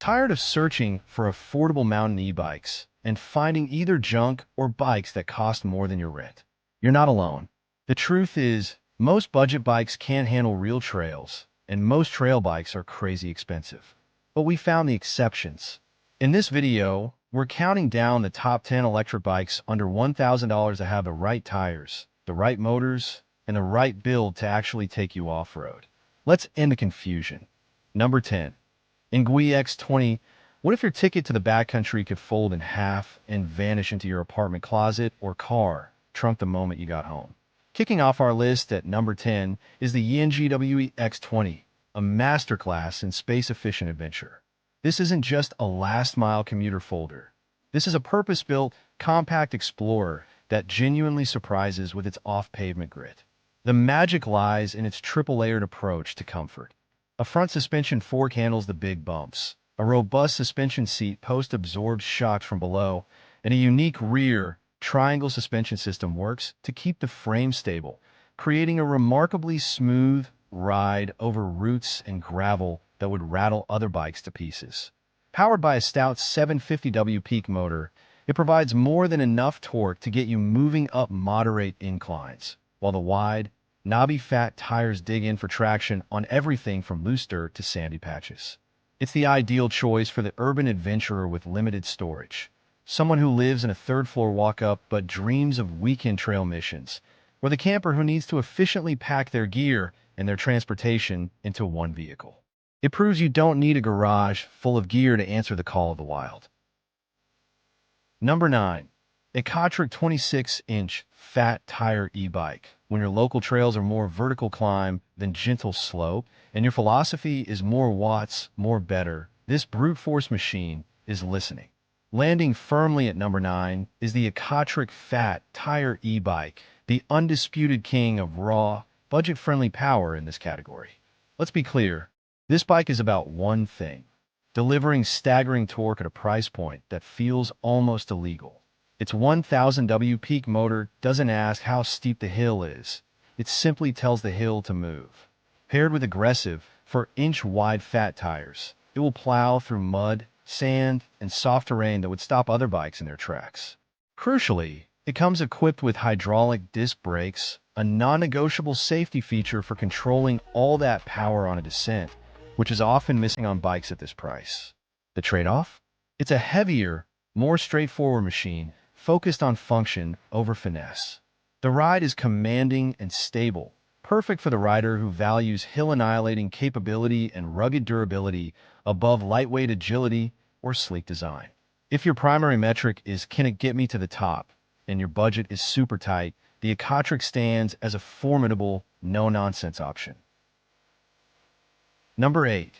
Tired of searching for affordable mountain e-bikes and finding either junk or bikes that cost more than your rent? You're not alone. The truth is, most budget bikes can't handle real trails, and most trail bikes are crazy expensive. But we found the exceptions. In this video, we're counting down the top 10 electric bikes under $1,000 that have the right tires, the right motors, and the right build to actually take you off-road. Let's end the confusion. Number 10. eMTB X20. What if your ticket to the backcountry could fold in half and vanish into your apartment closet or car trunk the moment you got home? Kicking off our list at number 10 is the eMTB X20, a masterclass in space-efficient adventure. This isn't just a last-mile commuter folder. This is a purpose-built, compact explorer that genuinely surprises with its off-pavement grit. The magic lies in its triple-layered approach to comfort. A front suspension fork handles the big bumps. A robust suspension seat post absorbs shocks from below, and a unique rear triangle suspension system works to keep the frame stable, creating a remarkably smooth ride over roots and gravel that would rattle other bikes to pieces. Powered by a stout 750W peak motor, it provides more than enough torque to get you moving up moderate inclines, while the wide, knobby fat tires dig in for traction on everything from loose dirt to sandy patches. It's the ideal choice for the urban adventurer with limited storage. Someone who lives in a third-floor walk-up but dreams of weekend trail missions, or the camper who needs to efficiently pack their gear and their transportation into one vehicle. It proves you don't need a garage full of gear to answer the call of the wild. Number 9. eCotric 26-inch fat tire e-bike. When your local trails are more vertical climb than gentle slope, and your philosophy is more watts, more better, this brute force machine is listening. Landing firmly at number 9 is the eCotric fat tire e-bike, the undisputed king of raw, budget-friendly power in this category. Let's be clear, this bike is about one thing: delivering staggering torque at a price point that feels almost illegal. Its 1000W peak motor doesn't ask how steep the hill is. It simply tells the hill to move. Paired with aggressive, 4-inch-wide fat tires, it will plow through mud, sand, and soft terrain that would stop other bikes in their tracks. Crucially, it comes equipped with hydraulic disc brakes, a non-negotiable safety feature for controlling all that power on a descent, which is often missing on bikes at this price. The trade-off? It's a heavier, more straightforward machine focused on function over finesse. The ride is commanding and stable, perfect for the rider who values hill-annihilating capability and rugged durability above lightweight agility or sleek design. If your primary metric is "can it get me to the top?" and your budget is super tight, the eCotric stands as a formidable, no-nonsense option. Number 8.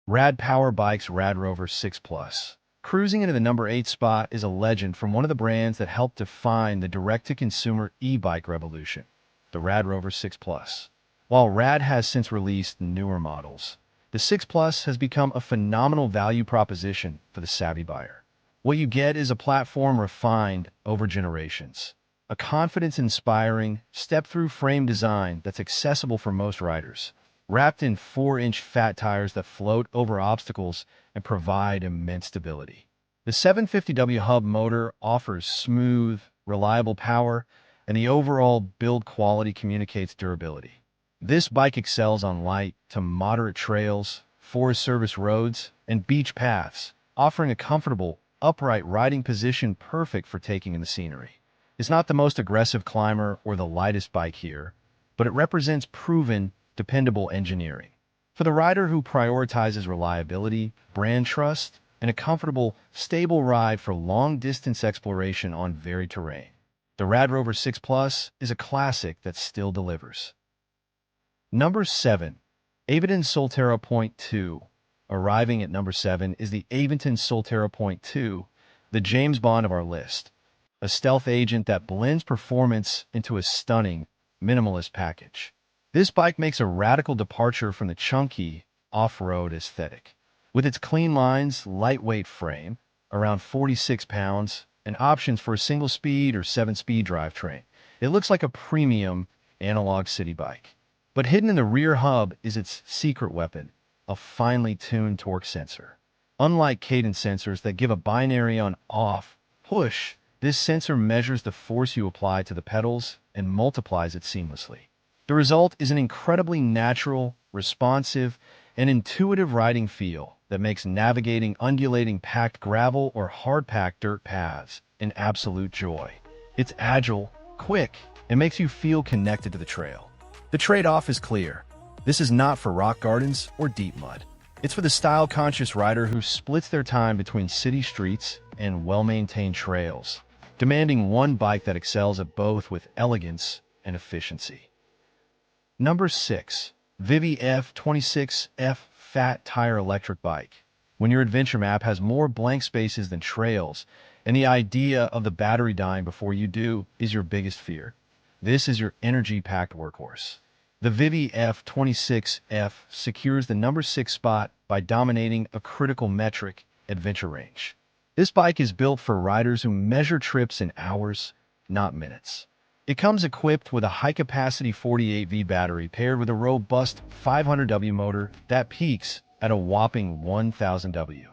Rad Power Bikes Rad Rover 6 Plus. Cruising into the number 8 spot is a legend from one of the brands that helped define the direct-to-consumer e-bike revolution, the Rad Rover 6 Plus. While Rad has since released newer models, the 6 Plus has become a phenomenal value proposition for the savvy buyer. What you get is a platform refined over generations, a confidence-inspiring, step-through frame design that's accessible for most riders, wrapped in 4-inch fat tires that float over obstacles and provide immense stability. The 750W hub motor offers smooth, reliable power, and the overall build quality communicates durability. This bike excels on light to moderate trails, Forest Service roads, and beach paths, offering a comfortable, upright riding position perfect for taking in the scenery. It's not the most aggressive climber or the lightest bike here, but it represents proven, dependable engineering. For the rider who prioritizes reliability, brand trust, and a comfortable, stable ride for long-distance exploration on varied terrain, the Rad Rover 6 Plus is a classic that still delivers. Number 7. Aventon Solterra Point 2. Arriving at number 7 is the Aventon Solterra Point 2, the James Bond of our list, a stealth agent that blends performance into a stunning, minimalist package. This bike makes a radical departure from the chunky, off-road aesthetic. With its clean lines, lightweight frame, around 46 pounds, and options for a single-speed or 7-speed drivetrain, it looks like a premium, analog city bike. But hidden in the rear hub is its secret weapon, a finely tuned torque sensor. Unlike cadence sensors that give a binary on-off push, this sensor measures the force you apply to the pedals and multiplies it seamlessly. The result is an incredibly natural, responsive, and intuitive riding feel that makes navigating undulating packed gravel or hard-packed dirt paths an absolute joy. It's agile, quick, and makes you feel connected to the trail. The trade-off is clear. This is not for rock gardens or deep mud. It's for the style-conscious rider who splits their time between city streets and well-maintained trails, demanding one bike that excels at both with elegance and efficiency. Number 6. Vivi F26F Fat Tire Electric Bike. When your adventure map has more blank spaces than trails, and the idea of the battery dying before you do is your biggest fear, this is your energy-packed workhorse. The Vivi F26F secures the number 6 spot by dominating a critical metric, adventure range. This bike is built for riders who measure trips in hours, not minutes. It comes equipped with a high-capacity 48V battery paired with a robust 500W motor that peaks at a whopping 1000W.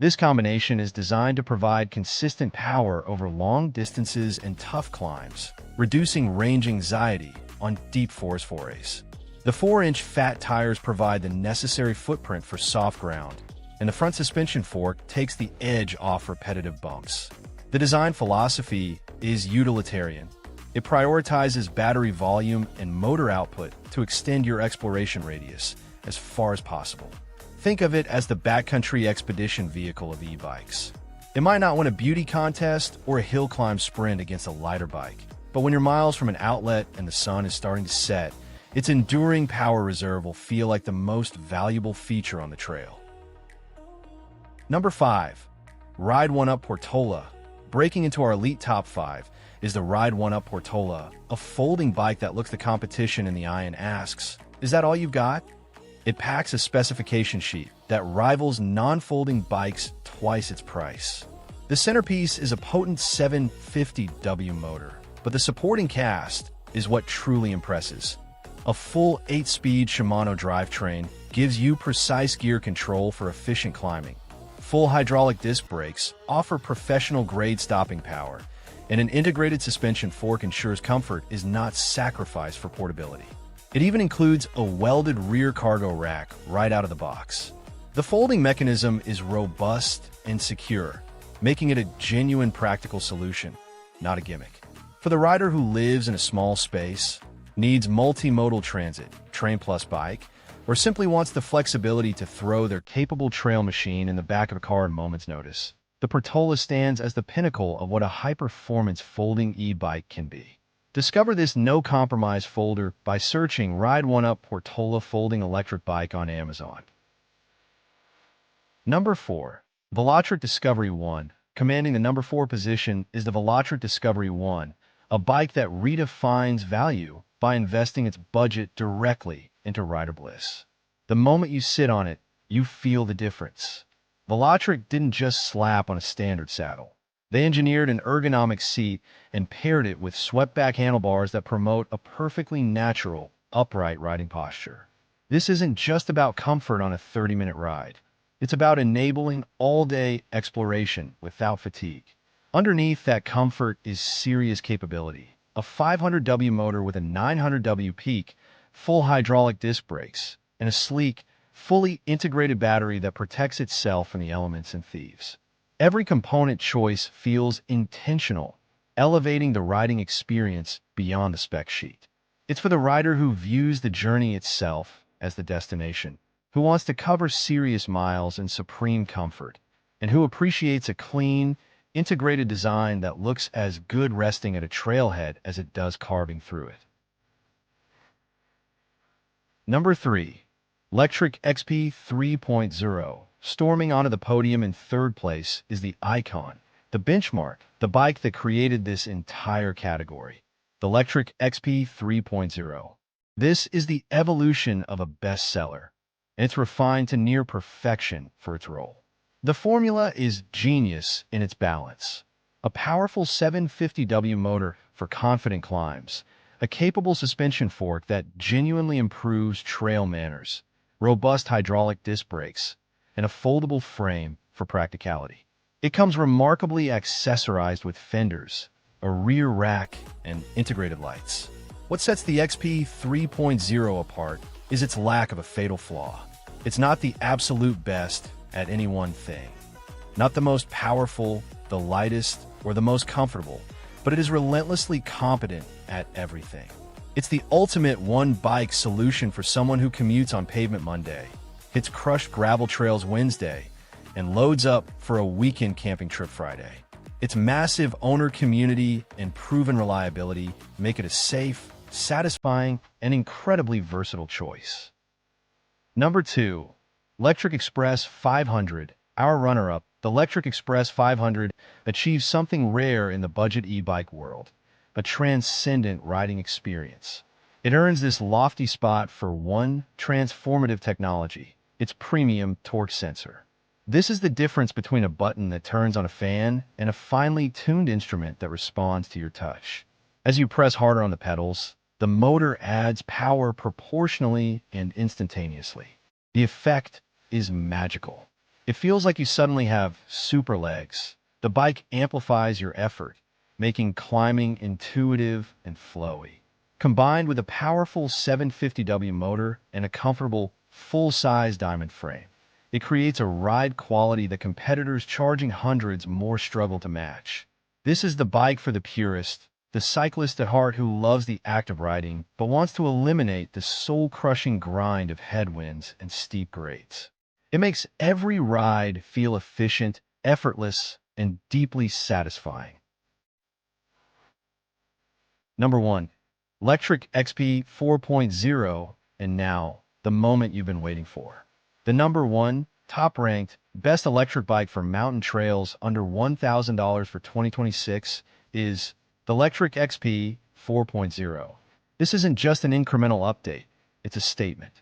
This combination is designed to provide consistent power over long distances and tough climbs, reducing range anxiety on deep forest forays. The 4-inch fat tires provide the necessary footprint for soft ground, and the front suspension fork takes the edge off repetitive bumps. The design philosophy is utilitarian. It prioritizes battery volume and motor output to extend your exploration radius as far as possible. Think of it as the backcountry expedition vehicle of e-bikes. It might not win a beauty contest or a hill climb sprint against a lighter bike, but when you're miles from an outlet and the sun is starting to set, its enduring power reserve will feel like the most valuable feature on the trail. Number 5. Ride 1Up Portola. Breaking into our elite top 5 is the Ride 1Up Portola, a folding bike that looks the competition in the eye and asks, "Is that all you've got?" It packs a specification sheet that rivals non-folding bikes twice its price. The centerpiece is a potent 750W motor, but the supporting cast is what truly impresses. A full 8-speed Shimano drivetrain gives you precise gear control for efficient climbing. Full hydraulic disc brakes offer professional-grade stopping power, and an integrated suspension fork ensures comfort is not sacrificed for portability. It even includes a welded rear cargo rack right out of the box. The folding mechanism is robust and secure, making it a genuine practical solution, not a gimmick. For the rider who lives in a small space, needs multimodal transit, train plus bike, or simply wants the flexibility to throw their capable trail machine in the back of a car at a moment's notice, the Portola stands as the pinnacle of what a high-performance folding e-bike can be. Discover this no-compromise folder by searching Ride 1Up Portola Folding Electric Bike on Amazon. Number 4. Velotric Discovery 1. Commanding the number 4 position is the Velotric Discovery 1, a bike that redefines value by investing its budget directly into rider bliss. The moment you sit on it, you feel the difference. Velotric didn't just slap on a standard saddle. They engineered an ergonomic seat and paired it with swept-back handlebars that promote a perfectly natural, upright riding posture. This isn't just about comfort on a 30-minute ride. It's about enabling all-day exploration without fatigue. Underneath that comfort is serious capability. A 500W motor with a 900W peak, full hydraulic disc brakes, and a sleek, fully integrated battery that protects itself from the elements and thieves. Every component choice feels intentional, elevating the riding experience beyond the spec sheet. It's for the rider who views the journey itself as the destination, who wants to cover serious miles in supreme comfort, and who appreciates a clean, integrated design that looks as good resting at a trailhead as it does carving through it. Number 3. Lectric XP 3.0. Storming onto the podium in third place is the Icon, the benchmark, the bike that created this entire category. The Lectric XP 3.0. This is the evolution of a bestseller, and it's refined to near perfection for its role. The formula is genius in its balance. A powerful 750W motor for confident climbs, a capable suspension fork that genuinely improves trail manners, robust hydraulic disc brakes, and a foldable frame for practicality. It comes remarkably accessorized with fenders, a rear rack, and integrated lights. What sets the XP 3.0 apart is its lack of a fatal flaw. It's not the absolute best at any one thing. Not the most powerful, the lightest, or the most comfortable, but it is relentlessly competent at everything. It's the ultimate one-bike solution for someone who commutes on pavement Monday, hits crushed gravel trails Wednesday, and loads up for a weekend camping trip Friday. Its massive owner community and proven reliability make it a safe, satisfying, and incredibly versatile choice. Number 2. Electric Express 500. Our runner-up, the Electric Express 500, achieves something rare in the budget e-bike world, a transcendent riding experience. It earns this lofty spot for one transformative technology, its premium torque sensor. This is the difference between a button that turns on a fan and a finely tuned instrument that responds to your touch. As you press harder on the pedals, the motor adds power proportionally and instantaneously. The effect is magical. It feels like you suddenly have super legs. The bike amplifies your effort, making climbing intuitive and flowy. Combined with a powerful 750W motor and a comfortable, full-size diamond frame, it creates a ride quality that competitors charging hundreds more struggle to match. This is the bike for the purist, the cyclist at heart who loves the act of riding but wants to eliminate the soul-crushing grind of headwinds and steep grades. It makes every ride feel efficient, effortless, and deeply satisfying. Number 1. Electric XP 4.0, and now, the moment you've been waiting for. The number 1, top-ranked, best electric bike for mountain trails under $1,000 for 2026 is the Electric XP 4.0. This isn't just an incremental update, it's a statement.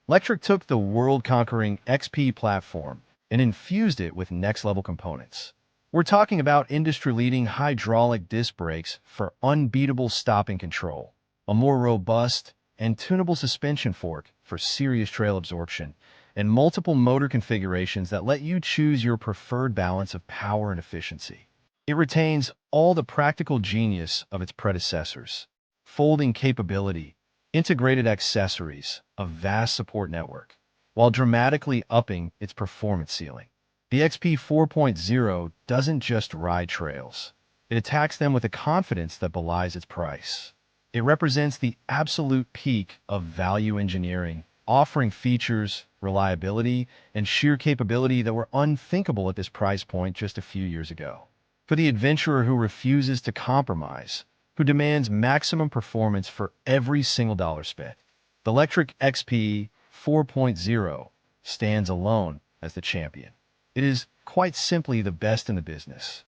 Electric took the world-conquering XP platform and infused it with next-level components. We're talking about industry-leading hydraulic disc brakes for unbeatable stopping control, a more robust and tunable suspension fork for serious trail absorption, and multiple motor configurations that let you choose your preferred balance of power and efficiency. It retains all the practical genius of its predecessors: folding capability, integrated accessories, a vast support network, while dramatically upping its performance ceiling. The XP 4.0 doesn't just ride trails. It attacks them with a confidence that belies its price. It represents the absolute peak of value engineering, offering features, reliability, and sheer capability that were unthinkable at this price point just a few years ago. For the adventurer who refuses to compromise, who demands maximum performance for every single dollar spent, the Electric XP 4.0 stands alone as the champion. It is quite simply the best in the business.